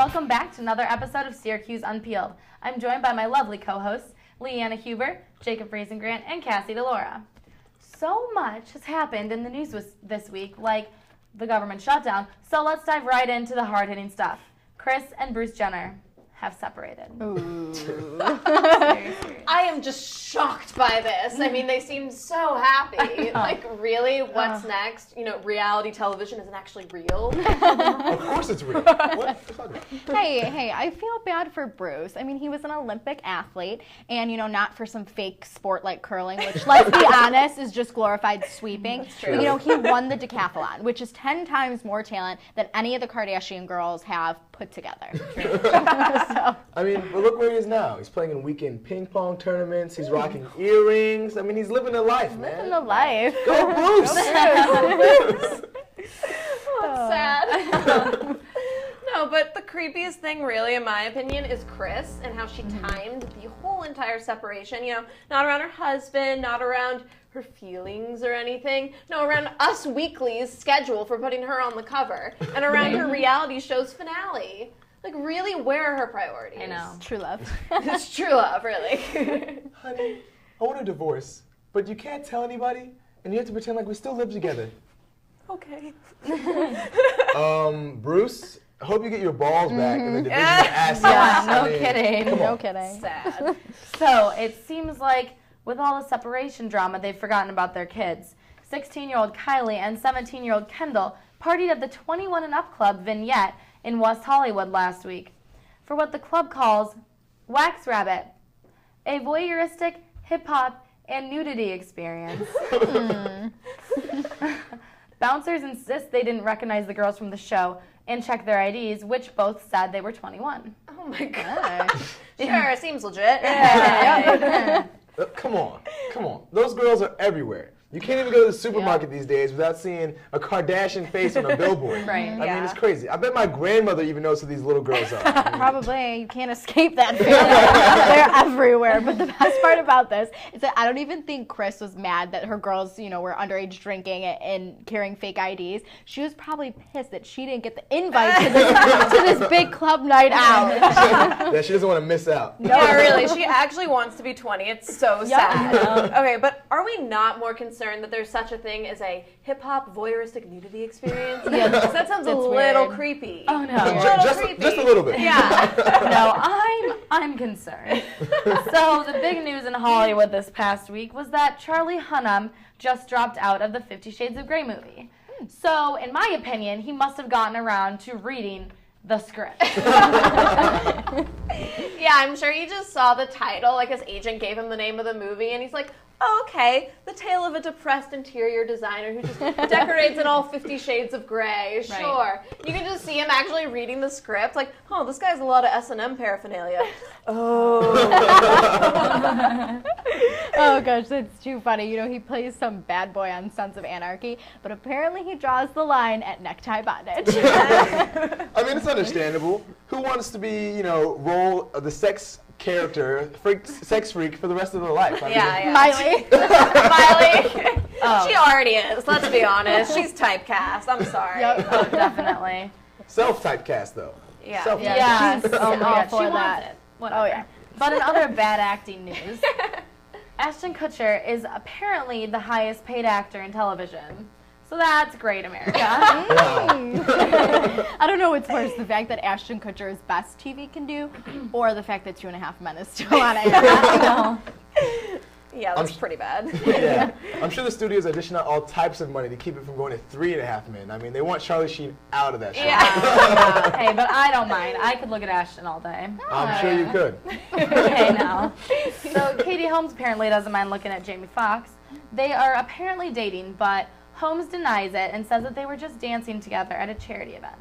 Welcome back to another episode of Syracuse Unpeeled. I'm joined by my lovely co-hosts, Liana Huber, Jacob Grant, and Cassie DeLaura. So much has happened in the news this week, like the government shutdown, so let's dive right into the hard-hitting stuff. Kris and Bruce Jenner have separated. Ooh. I am just shocked by this. I mean, they seem so happy. Like, really? What's next? You know, reality television isn't actually real. Of course it's real. What? Hey, I feel bad for Bruce. I mean, he was an Olympic athlete, and, you know, not for some fake sport like curling, which, let's be honest, is just glorified sweeping. That's true. But, you know, he won the decathlon, which is 10 times more talent than any of the Kardashian girls have put together. So. I mean, but look where he is now. He's playing in weekend ping pong tournaments. He's rocking earrings. I mean, he's living the life, man. Living the life. Go Bruce! That's sad. No, but the creepiest thing, really, in my opinion, is Kris and how she timed the whole entire separation. You know, not around her husband, not around her feelings or anything. No, around Us Weekly's schedule for putting her on the cover, and around her reality show's finale. Like, really, where are her priorities? I know. True love. It's true love, really. Honey, I want a divorce, but you can't tell anybody, and you have to pretend like we still live together. Okay. Bruce, I hope you get your balls back in the division of assets. No kidding. Come on. No kidding. Sad. So it seems like with all the separation drama, they've forgotten about their kids. 16-year-old Kylie and 17-year-old Kendall partied at the 21 and Up Club vignette in West Hollywood last week for what the club calls Wax Rabbit, a voyeuristic hip-hop and nudity experience. Bouncers insist they didn't recognize the girls from the show and check their IDs, which both said they were 21. Oh my god. Sure, seems legit. Come on. Those girls are everywhere. You can't even go to the supermarket these days without seeing a Kardashian face on a billboard. Right. I mean, it's crazy. I bet my grandmother even knows who these little girls are. I mean, Probably. You can't escape that feeling. They're everywhere. But the best part about this is that I don't even think Kris was mad that her girls, you know, were underage drinking and carrying fake IDs. She was probably pissed that she didn't get the invite to this big club night out. that she doesn't want to miss out. No, yeah, really. She actually wants to be 20. It's so sad. Okay, but are we not more concerned that there's such a thing as a hip-hop voyeuristic nudity experience? Yeah, because that sounds a little weird. creepy. Oh, no. Just a little bit. Yeah. No, I'm concerned. So the big news in Hollywood this past week was that Charlie Hunnam just dropped out of the 50 Shades of Grey movie. So, in my opinion, he must have gotten around to reading the script. Yeah, I'm sure he just saw the title, like his agent gave him the name of the movie, and he's like, oh, okay, the tale of a depressed interior designer who just decorates in all 50 Shades of Grey. Sure. Right. You can just see him actually reading the script, like, oh, this guy has a lot of S&M paraphernalia. Oh. Oh gosh, that's too funny. You know, he plays some bad boy on Sons of Anarchy, but apparently he draws the line at necktie bondage. I mean, it's understandable. Who wants to be, you know, role the sex character, sex freak for the rest of their life? I mean, Miley. Miley. Oh. She already is, let's be honest. She's typecast. I'm sorry. Yep. Oh, definitely. Self-typecast, though. Yeah. Self-typecast. Yes. She's Oh my God, all she for wants that. it. Whatever. Oh, yeah. But in other bad acting news, Ashton Kutcher is apparently the highest paid actor in television. So that's great, America. I don't know what's worse, the fact that Ashton Kutcher is best TV can do, or the fact that 2.5 Men is still on air. Yeah, that's pretty bad. Yeah. I'm sure the studios are dishing out all types of money to keep it from going to 3.5 Men. I mean, they want Charlie Sheen out of that show. Yeah. Hey, but I don't mind. I could look at Ashton all day. I'm sure you could. Okay, now. So Katie Holmes apparently doesn't mind looking at Jamie Foxx. They are apparently dating, but Holmes denies it and says that they were just dancing together at a charity event.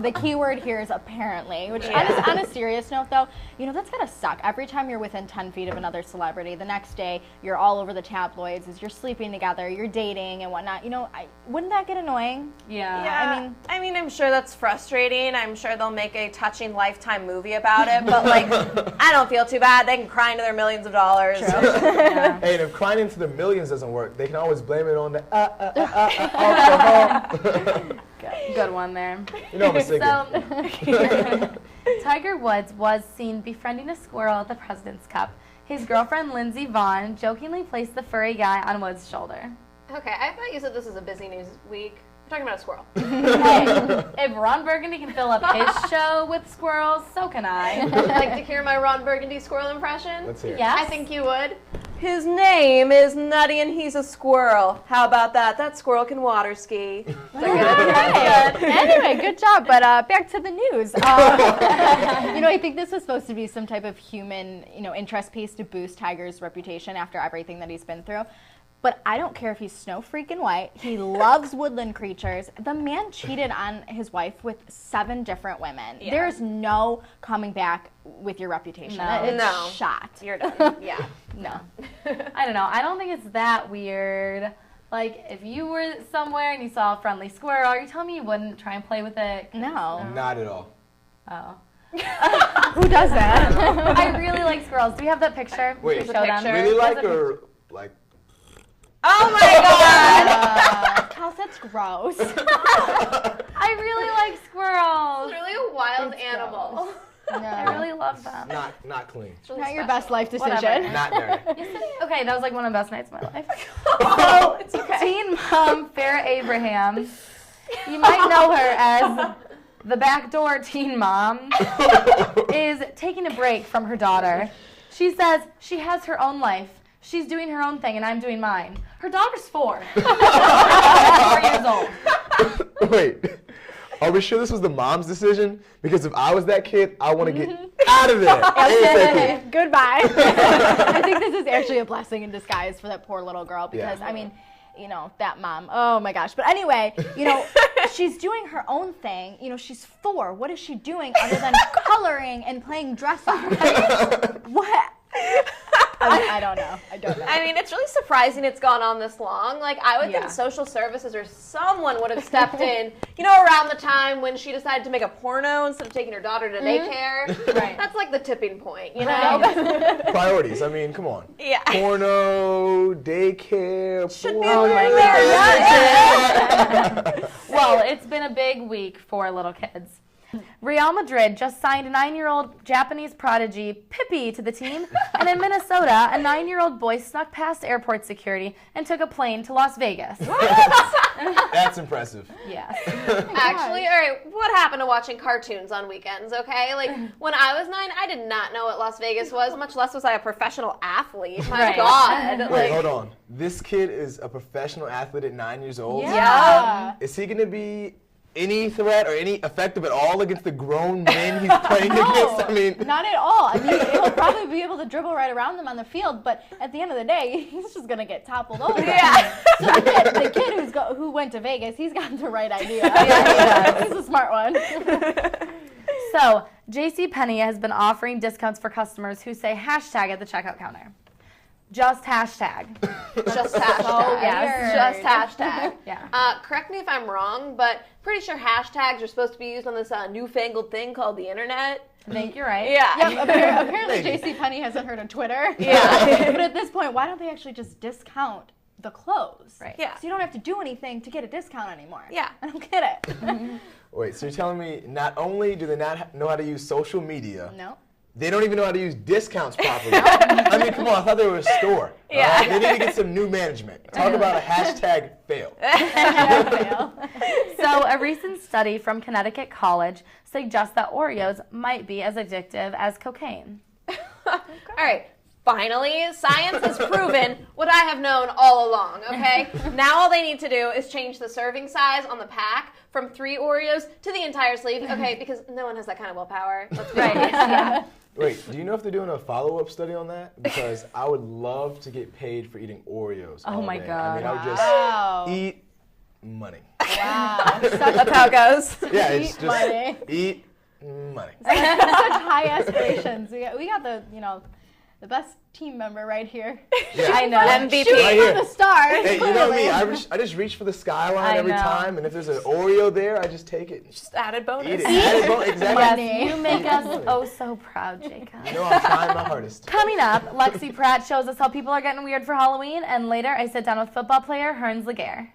The key word here is apparently, which on a serious note though, you know, that's gotta suck. Every time you're within 10 feet of another celebrity, the next day you're all over the tabloids as you're sleeping together, you're dating and whatnot. You know, wouldn't that get annoying? Yeah. I mean, I'm sure that's frustrating. I'm sure they'll make a touching Lifetime movie about it, but like, I don't feel too bad. They can cry into their millions of dollars. Yeah. Hey, and if crying into the millions doesn't work, they can always blame it on the alcohol. Good one there. You know what I'm thinking. So, Tiger Woods was seen befriending a squirrel at the President's Cup. His girlfriend, Lindsey Vonn, jokingly placed the furry guy on Woods' shoulder. Okay, I thought you said this was a busy news week. We're talking about a squirrel. Hey, if Ron Burgundy can fill up his show with squirrels, so can I. Like to hear my Ron Burgundy squirrel impression? Let's hear it. Yes? I think you would. His name is Nutty and he's a squirrel. How about that? That squirrel can water ski. Anyway, good job. But back to the news. I think this was supposed to be some type of human, interest piece to boost Tiger's reputation after everything that he's been through. But I don't care if he's snow freaking white. He loves woodland creatures. The man cheated on his wife with 7 different women. Yeah. There's no coming back with your reputation. No. It's shot. You're done. Yeah. No. I don't know. I don't think it's that weird. Like, if you were somewhere and you saw a friendly squirrel, are you telling me you wouldn't try and play with it? No. Not at all. Oh. Who does that? I really like squirrels. Do we have that picture? Wait, Should we show them? picture? Really There's like a or like? Oh my god! Kels, that's gross. I really like squirrels. It's really a wild It's animal. I really love them. Not clean. It's really Not your special. best life decision. Whatever. Not dirty. Okay, that was like one of the best nights of my life. Oh, it's okay. Teen mom Farrah Abraham. You might know her as the backdoor teen mom. Is taking a break from her daughter. She says she has her own life. She's doing her own thing, and I'm doing mine. Her daughter's 4. 4 years old. Wait, are we sure this was the mom's decision? Because if I was that kid, I want to get out of there. ASAP. Goodbye. I think this is actually a blessing in disguise for that poor little girl because, Yeah. that mom. Oh my gosh. But anyway, she's doing her own thing. She's 4. What is she doing other than coloring and playing dress up? What? I don't know. I mean, it's really surprising it's gone on this long. Like, I would think social services or someone would have stepped in, around the time when she decided to make a porno instead of taking her daughter to daycare. Right. That's like the tipping point, Priorities. I mean, come on. Yeah. Porno, daycare. Should be porn. over there. Well, it's been a big week for little kids. Real Madrid just signed a 9-year-old Japanese prodigy, Pippi, to the team. And in Minnesota, a 9-year-old boy snuck past airport security and took a plane to Las Vegas. That's impressive. Yes. Actually, all right, what happened to watching cartoons on weekends, okay? Like, when I was 9, I did not know what Las Vegas was, much less was I a professional athlete. My Right. God. Wait, hold on. This kid is a professional athlete at 9 years old? Yeah. Is he going to be any threat or any effective at all against the grown men he's playing against? I mean, Not at all. I mean, he'll probably be able to dribble right around them on the field, but at the end of the day, he's just gonna get toppled over. Yeah. So the kid who went to Vegas, he's got the right idea. He's a smart one. So, JCPenney has been offering discounts for customers who say hashtag at the checkout counter. Just hashtag. Just hashtag. Oh, yes. Just hashtag. Yeah. Correct me if I'm wrong, but pretty sure hashtags are supposed to be used on this newfangled thing called the internet. I think you're right. Yeah. Yep, apparently JCPenney hasn't heard of Twitter. Yeah. But at this point, why don't they actually just discount the clothes? Right. Yeah. So you don't have to do anything to get a discount anymore. Yeah. I don't get it. wait, so you're telling me not only do they not know how to use social media, No. they don't even know how to use discounts properly. I mean, come on, I thought they were a store. Yeah. They need to get some new management. Talk about a hashtag fail. So, a recent study from Connecticut College suggests that Oreos might be as addictive as cocaine. All right. Finally, science has proven what I have known all along, okay? Now all they need to do is change the serving size on the pack from 3 Oreos to the entire sleeve, okay? Because no one has that kind of willpower. Let's be honest. Yeah. Wait, do you know if they're doing a follow-up study on that? Because I would love to get paid for eating Oreos Oh all my day. God. I mean, I would Wow. just eat money. Wow. That's how it goes. Yeah, it's Eat just money. eat money. Such high aspirations. We got the the best team member right here. Yeah. I know. MVP. Shooting Right for here. the stars. Hey, you know me. clearly. I just reach for the skyline I every know. time, and if there's an Oreo there, I just take it. Just added bonus. Eat it. Add it, bon- exactly. Money. Yes, you make us oh so proud, Jacob. You know I'm trying my hardest. Coming up, Lexi Pratt shows us how people are getting weird for Halloween, and later I sit down with football player Hernz Laguerre.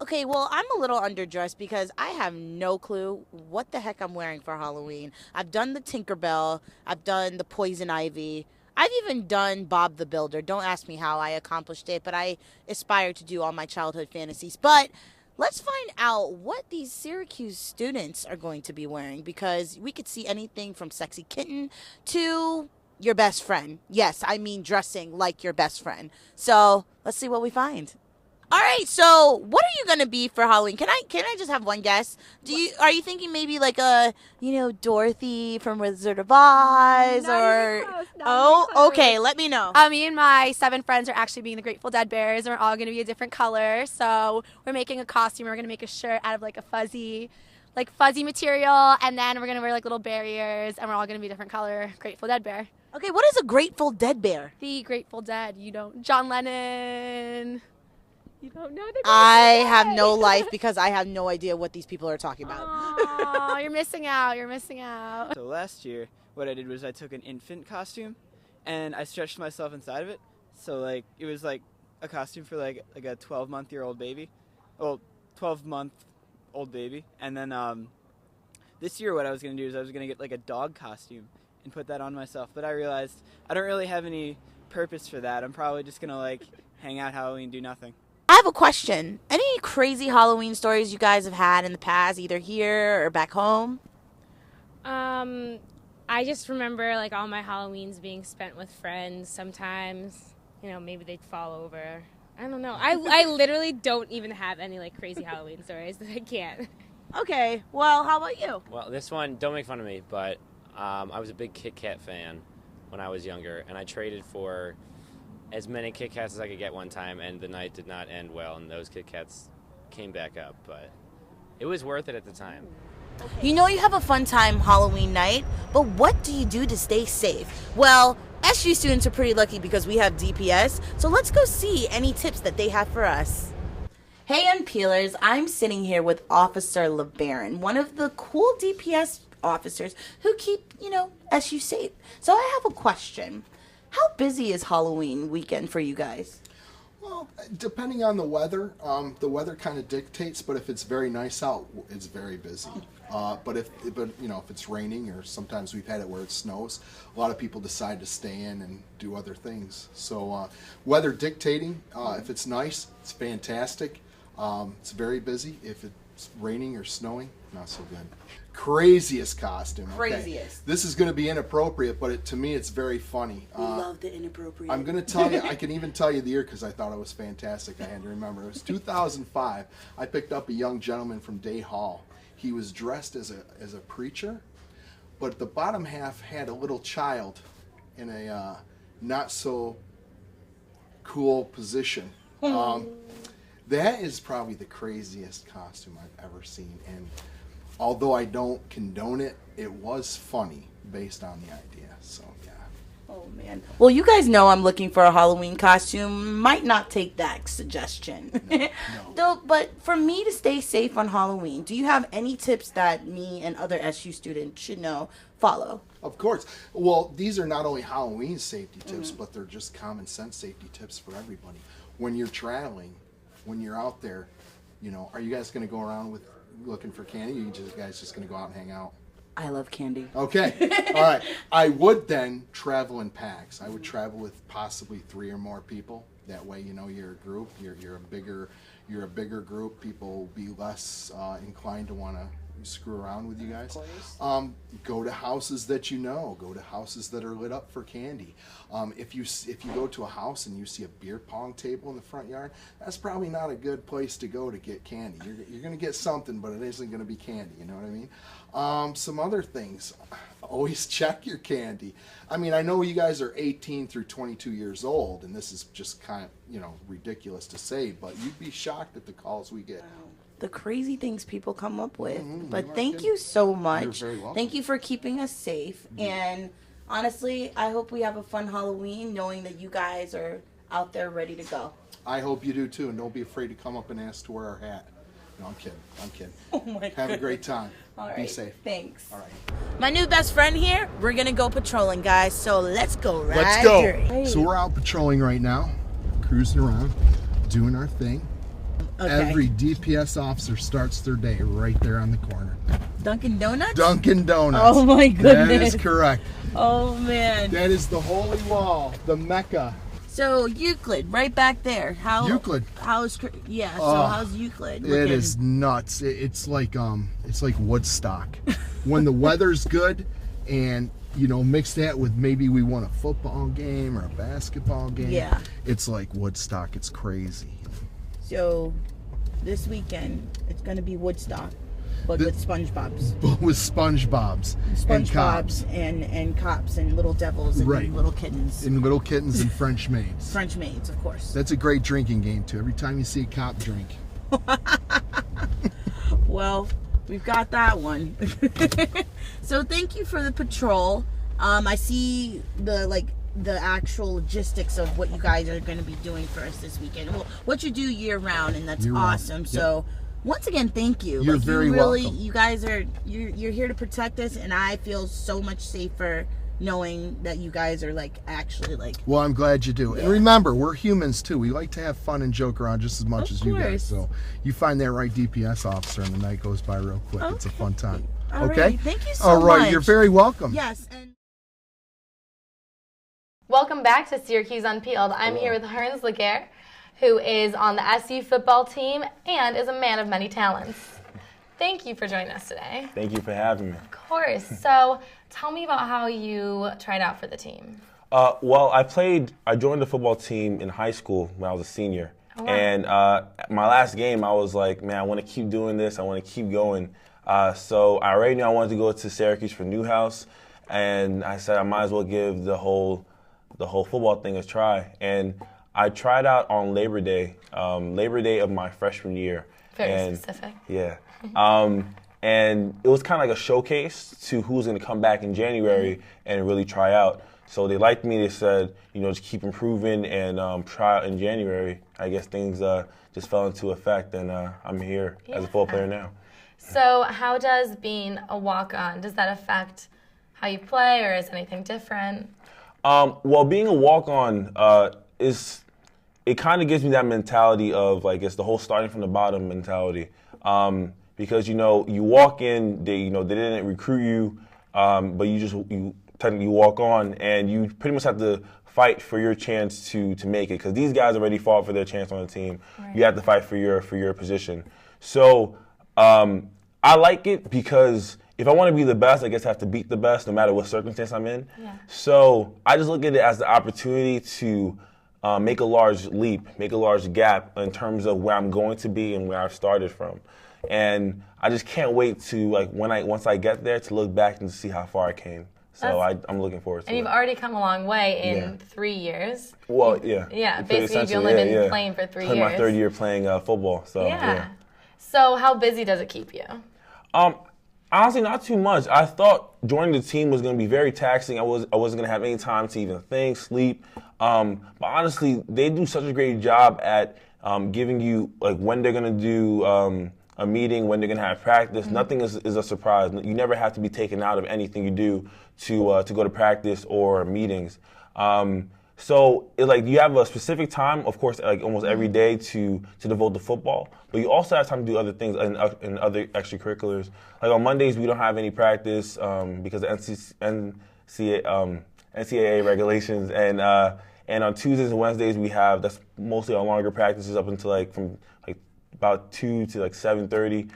Okay, well, I'm a little underdressed because I have no clue what the heck I'm wearing for Halloween. I've done the Tinkerbell. I've done the Poison Ivy. I've even done Bob the Builder. Don't ask me how I accomplished it, but I aspire to do all my childhood fantasies. But let's find out what these Syracuse students are going to be wearing, because we could see anything from sexy kitten to your best friend. Yes, I mean dressing like your best friend. So let's see what we find. All right, so what are you gonna be for Halloween? Can I just have one guess? Are you thinking maybe like a Dorothy from Wizard of Oz okay, let me know. Me and my 7 friends are actually being the Grateful Dead bears, and we're all gonna be a different color. So we're making a costume. We're gonna make a shirt out of like a fuzzy material, and then we're gonna wear like little bear ears, and we're all gonna be a different color Grateful Dead bear. Okay, what is a Grateful Dead bear? The Grateful Dead, John Lennon. You don't know the Grateful I Dead. have no life because I have no idea what these people are talking about. Oh, you're missing out. You're missing out. So last year, what I did was I took an infant costume, and I stretched myself inside of it. So like it was like a costume for like a 12-month-old baby, 12-month-old baby. And then this year, what I was gonna do is I was gonna get like a dog costume and put that on myself. But I realized I don't really have any purpose for that. I'm probably just gonna like hang out Halloween, do nothing. I have a question. Any crazy Halloween stories you guys have had in the past, either here or back home? I just remember like all my Halloweens being spent with friends. Sometimes, maybe they'd fall over. I don't know. I literally don't even have any like crazy Halloween stories that I can't. Okay, well, how about you? Well, this one, don't make fun of me, but I was a big Kit Kat fan when I was younger, and I traded for as many Kit Kats as I could get one time, and the night did not end well, and those Kit Kats came back up, but it was worth it at the time. You have a fun time Halloween night, but what do you do to stay safe? Well, SU students are pretty lucky because we have DPS, so let's go see any tips that they have for us. Hey, Unpeelers, I'm sitting here with Officer Lebaron, one of the cool DPS officers who keep, SU safe. So I have a question. How busy is Halloween weekend for you guys? Well, depending on the weather kind of dictates. But if it's very nice out, it's very busy. But if it's raining, or sometimes we've had it where it snows, a lot of people decide to stay in and do other things. So weather dictating. If it's nice, it's fantastic. It's very busy. If it's raining or snowing, not so good. Craziest costume. Okay. Craziest. This is going to be inappropriate, but to me it's very funny. We love the inappropriate. I'm going to tell you, I can even tell you the year because I thought it was fantastic. I had to remember. It was 2005. I picked up a young gentleman from Day Hall. He was dressed as a preacher, but the bottom half had a little child in a not so cool position. That is probably the craziest costume I've ever seen, and although I don't condone it, it was funny based on the idea. So yeah. Oh man. Well, you guys know I'm looking for a Halloween costume. Might not take that suggestion. No. But for me to stay safe on Halloween, do you have any tips that me and other SU students should follow? Of course. Well, these are not only Halloween safety tips, but they're just common sense safety tips for everybody. When you're traveling, when you're out there, are you guys going to go around looking for candy, or are you guys just going to go out and hang out? I love candy. Okay. All right. I would then travel in packs. I would travel with possibly 3 or more people. That way, you're a group. You're a bigger group. People will be less inclined to want to screw around with you guys. Go to houses that go to houses that are lit up for candy. If you go to a house and you see a beer pong table in the front yard, that's probably not a good place to go to get candy. You're going to get something, but it isn't going to be candy, you know what I mean? Some other things, always check your candy. I mean, I know you guys are 18 through 22 years old, and this is just kind of, ridiculous to say, but you'd be shocked at the calls we get. The crazy things people come up with. But thank you so much. You're very welcome. Thank you for keeping us safe. And honestly, I hope we have a fun Halloween knowing that you guys are out there ready to go. I hope you do too, and don't be afraid to come up and ask to wear our hat. No, I'm kidding. Oh my Have a great time. All right. Be safe. Thanks. All right. My new best friend here, we're going to go patrolling, guys. So let's go right Let's go. dirty. So we're out patrolling right now, cruising around, doing our thing. Okay. Every DPS officer starts their day right there on the corner. Dunkin' Donuts? Dunkin' Donuts. Oh my goodness. That is correct. Oh man. That is the holy wall, the Mecca. So Euclid, right back there. Euclid. How's Euclid looking? It is nuts. It's like Woodstock. When the weather's good, and mix that with maybe we won a football game or a basketball game. Yeah. It's like Woodstock. It's crazy. So this weekend it's gonna be Woodstock, but with SpongeBob's. But with SpongeBob's. And cops. And cops and little devils and right. little kittens. And little kittens and French maids. French maids, of course. That's a great drinking game too. Every time you see a cop drink. Well, we've got that one. So thank you for the patrol. I see the actual logistics of what you guys are going to be doing for us this weekend. Well, what you do year round, and that's awesome. Yep. So once again, thank you. You're very welcome. You guys you're here to protect us, and I feel so much safer knowing that you guys are actually. Well, I'm glad you do. Yeah. And remember, we're humans too. We like to have fun and joke around just as much as you guys. So you find that right DPS officer, and the night goes by real quick. Okay. It's a fun time. All okay. Right. Thank you so much. All right. You're very welcome. Yes. And welcome back to Syracuse Unpeeled. I'm here with Hernz Laguerre, who is on the SU football team and is a man of many talents. Thank you for joining us today. Thank you for having me. Of course. So tell me about how you tried out for the team. Well, I joined the football team in high school when I was a senior. Oh, wow. And my last game, I was like, man, I want to keep doing this. I want to keep going. So I already knew I wanted to go to Syracuse for Newhouse. And I said I might as well give the whole football thing a try. And I tried out on Labor Day of my freshman year. Very specific. Yeah. And it was kind of like a showcase to who's going to come back in January and really try out. So they liked me. They said, just keep improving and try out in January. I guess things just fell into effect, and I'm here as a football player now. So how does being a walk-on, does that affect how you play, or is anything different? Well, being a walk-on it kind of gives me that mentality of it's the whole starting from the bottom mentality. Because you walk in, they didn't recruit you, but you technically walk on, and you pretty much have to fight for your chance to make it. Because these guys already fought for their chance on the team. Right. You have to fight for your position. So I like it because if I want to be the best, I guess I have to beat the best no matter what circumstance I'm in. Yeah. So I just look at it as the opportunity to make a large leap, make a large gap in terms of where I'm going to be and where I've started from. And I just can't wait to, once I get there, to look back and see how far I came. So I'm looking forward to it. And you've already come a long way in 3 years. Well, yeah. Yeah, basically you've only been playing for 3 years. My third year playing football. So, yeah. So how busy does it keep you? Honestly, not too much. I thought joining the team was going to be very taxing. I wasn't going to have any time to even think, sleep. But honestly, they do such a great job at giving you when they're going to do a meeting, when they're going to have practice. Mm-hmm. Nothing is a surprise. You never have to be taken out of anything you do to go to practice or meetings. So you have a specific time, of course, almost every day to devote to football, but you also have time to do other things and other extracurriculars. On Mondays, we don't have any practice because of NCAA regulations, and on Tuesdays and Wednesdays that's mostly our longer practices up until from about 2 to 7:30.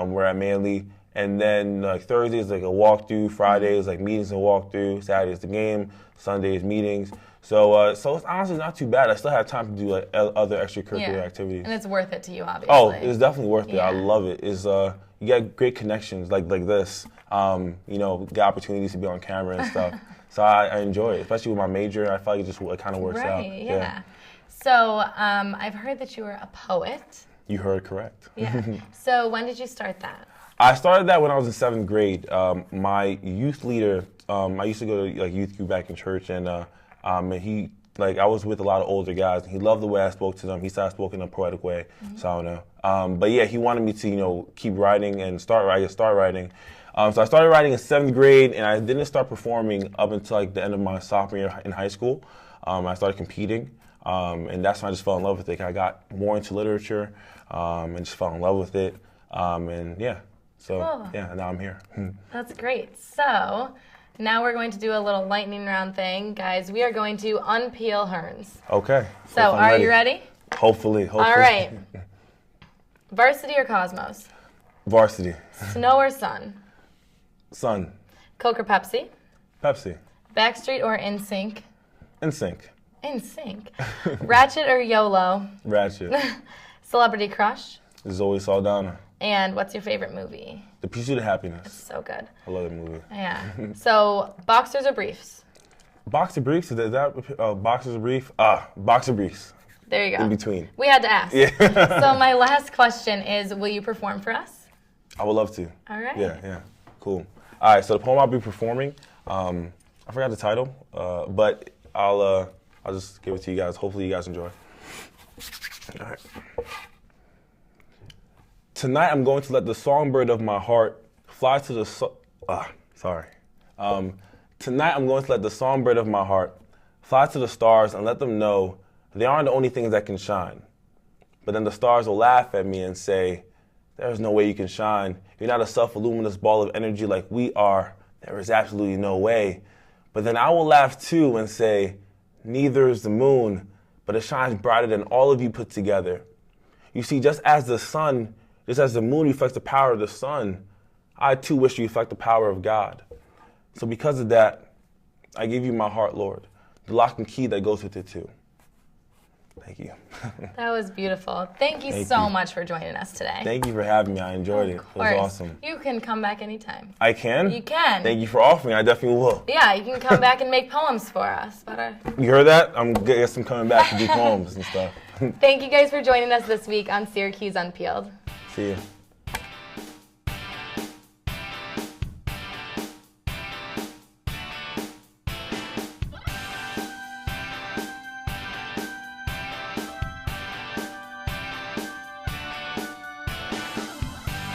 We're at Manly. And then Thursday is a walkthrough, Friday is meetings and walkthrough, Saturday is the game, Sunday is meetings. So it's honestly not too bad. I still have time to do other extracurricular activities. And it's worth it to you, obviously. Oh, it's definitely worth it. I love it. It's you get great connections like this. Get opportunities to be on camera and stuff. So I enjoy it, especially with my major. I feel like it kind of works out. Right. Yeah. So I've heard that you were a poet. You heard correct. Yeah. So when did you start that? I started that when I was in 7th grade. My youth leader, I used to go to youth group back in church, and he I was with a lot of older guys, and he loved the way I spoke to them. He said I spoke in a poetic way, so I don't know. But yeah, he wanted me to keep writing and start writing. So I started writing in 7th grade, and I didn't start performing up until the end of my sophomore year in high school. I started competing. And that's when I just fell in love with it. I got more into literature and just fell in love with it. And yeah, so Cool. yeah, now I'm here. That's great. So now we're going to do a little lightning round thing. Guys, we are going to unpeel Hernz. Okay. So are you ready? Hopefully. All right. Varsity or Cosmos? Varsity. Snow or sun? Sun. Coke or Pepsi? Pepsi. Backstreet or NSYNC? NSYNC. NSYNC. Ratchet or YOLO? Ratchet. Celebrity crush? Zoe Saldana. And what's your favorite movie? The Pursuit of Happiness. So good. I love that movie. Yeah. So boxers or briefs? Boxer briefs? Is that boxers or brief? Boxer briefs. There you go. In between. We had to ask. Yeah. So my last question is, will you perform for us? I would love to. All right. Yeah. Cool. All right, so the poem I'll be performing, I forgot the title, but I'll just give it to you guys. Hopefully you guys enjoy. All right. Tonight I'm going to let the songbird of my heart fly to the Tonight I'm going to let the songbird of my heart fly to the stars and let them know they aren't the only things that can shine. But then the stars will laugh at me and say, there's no way you can shine. You're not a self-luminous ball of energy like we are. There is absolutely no way. But then I will laugh too and say, neither is the moon, but it shines brighter than all of you put together. You see, just as the moon reflects the power of the sun, I too wish to reflect the power of God. So because of that, I give you my heart, Lord, the lock and key that goes with it too. Thank you. That was beautiful. Thank you so much for joining us today. Thank you for having me. I enjoyed it. It was awesome. You can come back anytime. I can? You can. Thank you for offering. I definitely will. Yeah, you can come back and make poems for us. You heard that? I guess I'm coming back to do poems and stuff. Thank you guys for joining us this week on Syracuse Unpeeled. See you.